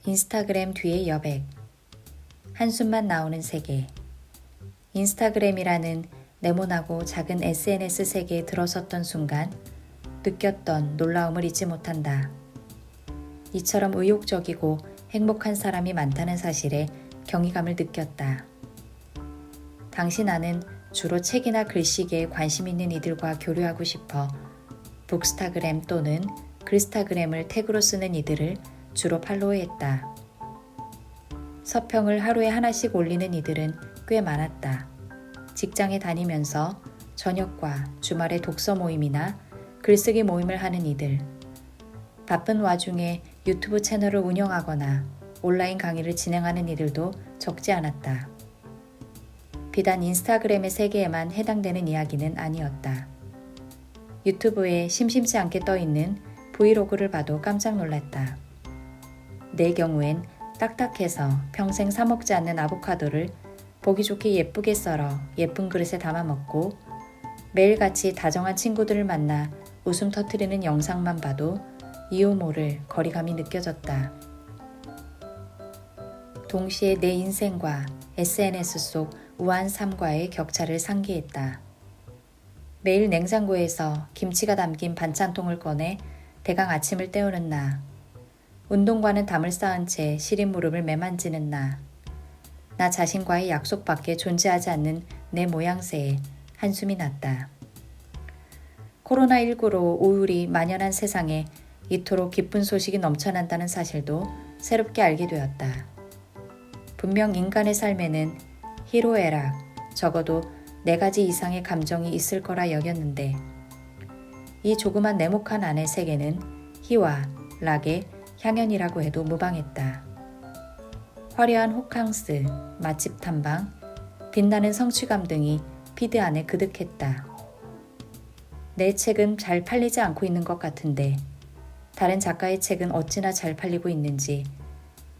인스타그램 뒤의 여백. 한숨만 나오는 세계. 인스타그램이라는 네모나고 작은 SNS 세계에 들어섰던 순간 느꼈던 놀라움을 잊지 못한다. 이처럼 의욕적이고 행복한 사람이 많다는 사실에 경이감을 느꼈다. 당시 나는 주로 책이나 글씨계에 관심 있는 이들과 교류하고 싶어 북스타그램 또는 글스타그램을 태그로 쓰는 이들을 주로 팔로우했다. 서평을 하루에 하나씩 올리는 이들은 꽤 많았다. 직장에 다니면서 저녁과 주말에 독서 모임이나 글쓰기 모임을 하는 이들, 바쁜 와중에 유튜브 채널을 운영하거나 온라인 강의를 진행하는 이들도 적지 않았다. 비단 인스타그램의 세계에만 해당되는 이야기는 아니었다. 유튜브에 심심치 않게 떠있는 브이로그를 봐도 깜짝 놀랐다. 내 경우엔 딱딱해서 평생 사 먹지 않는 아보카도를 보기 좋게 예쁘게 썰어 예쁜 그릇에 담아 먹고 매일같이 다정한 친구들을 만나 웃음 터뜨리는 영상만 봐도 이유 모를 거리감이 느껴졌다. 동시에 내 인생과 SNS 속 우아한 삶과의 격차를 상기했다. 매일 냉장고에서 김치가 담긴 반찬통을 꺼내 대강 아침을 때우는 나, 운동과는 담을 쌓은 채 시린 무릎을 매만지는 나 자신과의 약속밖에 존재하지 않는 내 모양새에 한숨이 났다. 코로나19로 우울이 만연한 세상에 이토록 기쁜 소식이 넘쳐난다는 사실도 새롭게 알게 되었다. 분명 인간의 삶에는 희로애락, 적어도 4가지 이상의 감정이 있을 거라 여겼는데 이 조그만 네모칸 안의 세계는 희와 락의 향연이라고 해도 무방했다. 화려한 호캉스, 맛집 탐방, 빛나는 성취감 등이 피드 안에 그득했다. 내 책은 잘 팔리지 않고 있는 것 같은데 다른 작가의 책은 어찌나 잘 팔리고 있는지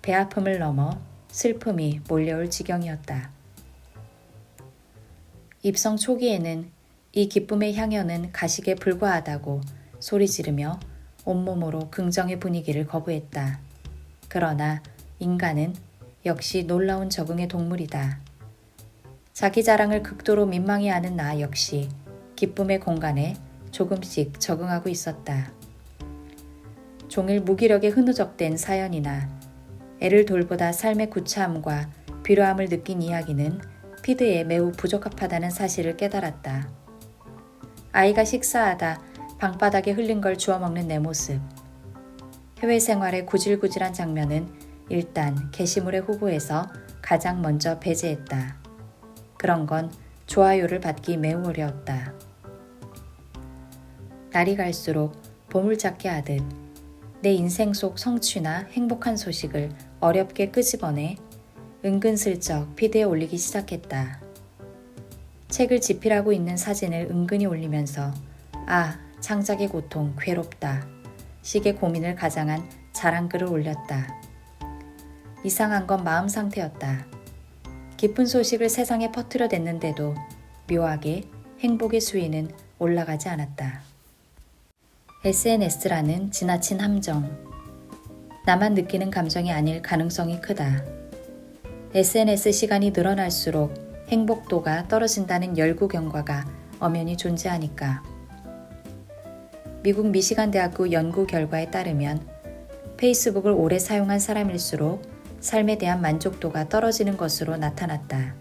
배아픔을 넘어 슬픔이 몰려올 지경이었다. 입성 초기에는 이 기쁨의 향연은 가식에 불과하다고 소리 지르며 온몸으로 긍정의 분위기를 거부했다. 그러나 인간은 역시 놀라운 적응의 동물이다. 자기 자랑을 극도로 민망해하는 나 역시 기쁨의 공간에 조금씩 적응하고 있었다. 종일 무기력에 흐느적댄 사연이나 애를 돌보다 삶의 구차함과 비료함을 느낀 이야기는 피드에 매우 부적합하다는 사실을 깨달았다. 아이가 식사하다 방바닥에 흘린 걸 주워 먹는 내 모습. 해외 생활의 구질구질한 장면은 일단 게시물의 후보에서 가장 먼저 배제했다. 그런 건 좋아요를 받기 매우 어려웠다. 날이 갈수록 보물찾기 하듯 내 인생 속 성취나 행복한 소식을 어렵게 끄집어내 은근슬쩍 피드에 올리기 시작했다. 책을 집필하고 있는 사진을 은근히 올리면서 창작의 고통 괴롭다 식의 고민을 가장한 자랑글을 올렸다. 이상한 건 마음 상태였다. 기쁜 소식을 세상에 퍼뜨려댔는데도 묘하게 행복의 수위는 올라가지 않았다. SNS라는 지나친 함정. 나만 느끼는 감정이 아닐 가능성이 크다. SNS 시간이 늘어날수록 행복도가 떨어진다는 열구 경과가 엄연히 존재하니까. 미국 미시간 대학교 연구 결과에 따르면 페이스북을 오래 사용한 사람일수록 삶에 대한 만족도가 떨어지는 것으로 나타났다.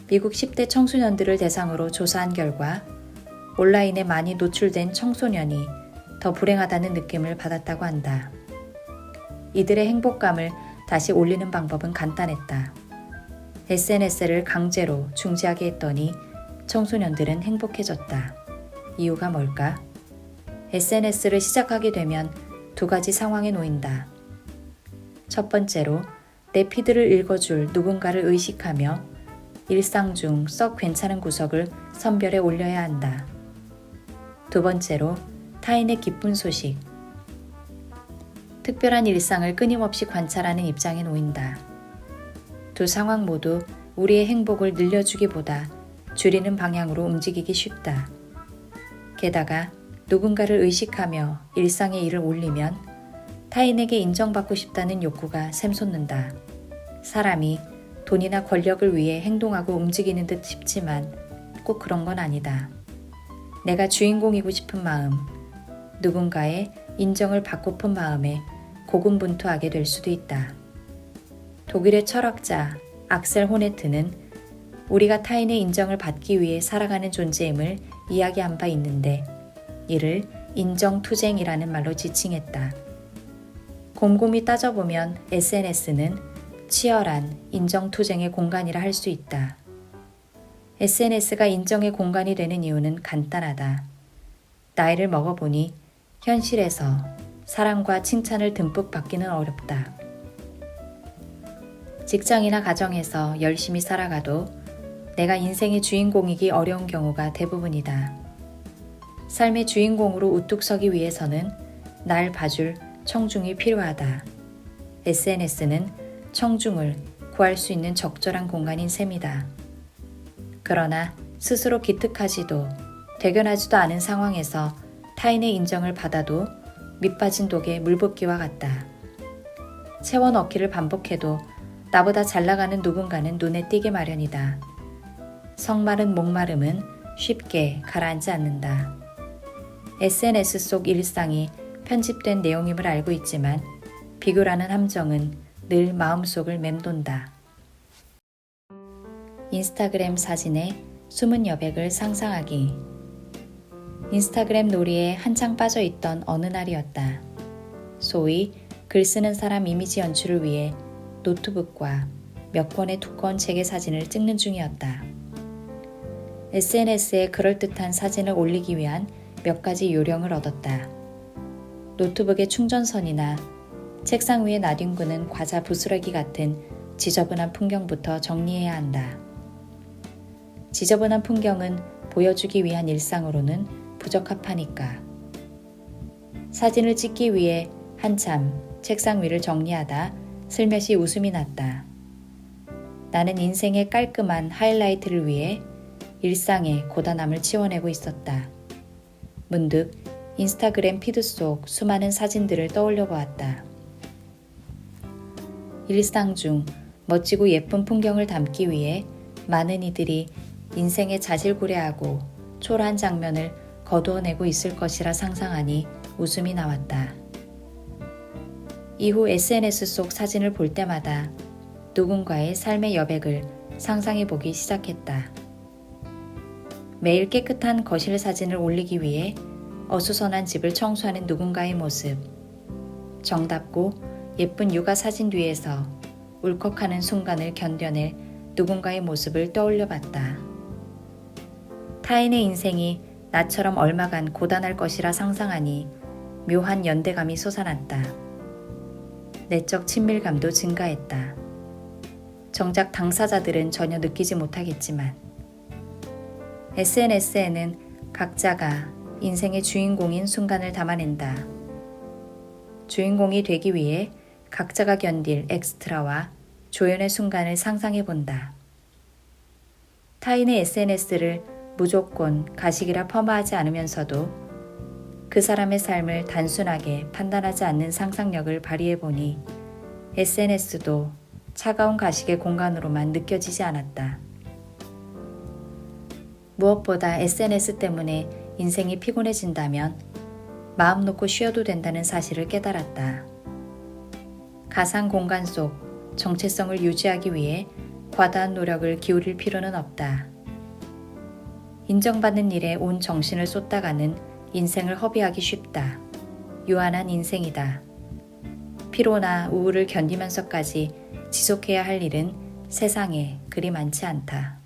미국 10대 청소년들을 대상으로 조사한 결과 온라인에 많이 노출된 청소년이 더 불행하다는 느낌을 받았다고 한다. 이들의 행복감을 다시 올리는 방법은 간단했다. SNS를 강제로 중지하게 했더니 청소년들은 행복해졌다. 이유가 뭘까? SNS를 시작하게 되면 2가지 상황에 놓인다. 첫 번째로 내 피드를 읽어줄 누군가를 의식하며 일상 중 썩 괜찮은 구석을 선별해 올려야 한다. 두 번째로 타인의 기쁜 소식. 특별한 일상을 끊임없이 관찰하는 입장에 놓인다. 두 상황 모두 우리의 행복을 늘려주기보다 줄이는 방향으로 움직이기 쉽다. 게다가 누군가를 의식하며 일상의 일을 올리면 타인에게 인정받고 싶다는 욕구가 샘솟는다. 사람이 돈이나 권력을 위해 행동하고 움직이는 듯 싶지만 꼭 그런 건 아니다. 내가 주인공이고 싶은 마음, 누군가의 인정을 받고픈 마음에 고군분투하게 될 수도 있다. 독일의 철학자 악셀 호네트는 우리가 타인의 인정을 받기 위해 살아가는 존재임을 이야기한 바 있는데 이를 인정투쟁이라는 말로 지칭했다. 곰곰이 따져보면 SNS는 치열한 인정투쟁의 공간이라 할 수 있다. SNS가 인정의 공간이 되는 이유는 간단하다. 나이를 먹어보니 현실에서 사랑과 칭찬을 듬뿍 받기는 어렵다. 직장이나 가정에서 열심히 살아가도 내가 인생의 주인공이기 어려운 경우가 대부분이다. 삶의 주인공으로 우뚝 서기 위해서는 날 봐줄 청중이 필요하다. SNS는 청중을 구할 수 있는 적절한 공간인 셈이다. 그러나 스스로 기특하지도 대견하지도 않은 상황에서 타인의 인정을 받아도 밑빠진 독에 물붓기와 같다. 채워 넣기를 반복해도 나보다 잘 나가는 누군가는 눈에 띄게 마련이다. 성마른 목마름은 쉽게 가라앉지 않는다. SNS 속 일상이 편집된 내용임을 알고 있지만 비교라는 함정은 늘 마음속을 맴돈다. 인스타그램 사진에 숨은 여백을 상상하기. 인스타그램 놀이에 한창 빠져있던 어느 날이었다. 소위 글 쓰는 사람 이미지 연출을 위해 노트북과 몇 권의 두꺼운 재개 사진을 찍는 중이었다. SNS에 그럴듯한 사진을 올리기 위한 몇 가지 요령을 얻었다. 노트북의 충전선이나 책상 위에 나뒹구는 과자 부스러기 같은 지저분한 풍경부터 정리해야 한다. 지저분한 풍경은 보여주기 위한 일상으로는 부적합하니까. 사진을 찍기 위해 한참 책상 위를 정리하다 슬며시 웃음이 났다. 나는 인생의 깔끔한 하이라이트를 위해 일상의 고단함을 치워내고 있었다. 문득 인스타그램 피드 속 수많은 사진들을 떠올려 보았다. 일상 중 멋지고 예쁜 풍경을 담기 위해 많은 이들이 인생의 자질구레하고 초라한 장면을 거두어내고 있을 것이라 상상하니 웃음이 나왔다. 이후 SNS 속 사진을 볼 때마다 누군가의 삶의 여백을 상상해 보기 시작했다. 매일 깨끗한 거실 사진을 올리기 위해 어수선한 집을 청소하는 누군가의 모습, 정답고 예쁜 육아 사진 뒤에서 울컥하는 순간을 견뎌낼 누군가의 모습을 떠올려 봤다. 타인의 인생이 나처럼 얼마간 고단할 것이라 상상하니 묘한 연대감이 솟아났다. 내적 친밀감도 증가했다. 정작 당사자들은 전혀 느끼지 못하겠지만 SNS에는 각자가 인생의 주인공인 순간을 담아낸다. 주인공이 되기 위해 각자가 견딜 엑스트라와 조연의 순간을 상상해 본다. 타인의 SNS를 무조건 가식이라 폄하하지 않으면서도 그 사람의 삶을 단순하게 판단하지 않는 상상력을 발휘해 보니 SNS도 차가운 가식의 공간으로만 느껴지지 않았다. 무엇보다 SNS 때문에 인생이 피곤해진다면 마음 놓고 쉬어도 된다는 사실을 깨달았다. 가상 공간 속 정체성을 유지하기 위해 과다한 노력을 기울일 필요는 없다. 인정받는 일에 온 정신을 쏟다가는 인생을 허비하기 쉽다. 유한한 인생이다. 피로나 우울을 견디면서까지 지속해야 할 일은 세상에 그리 많지 않다.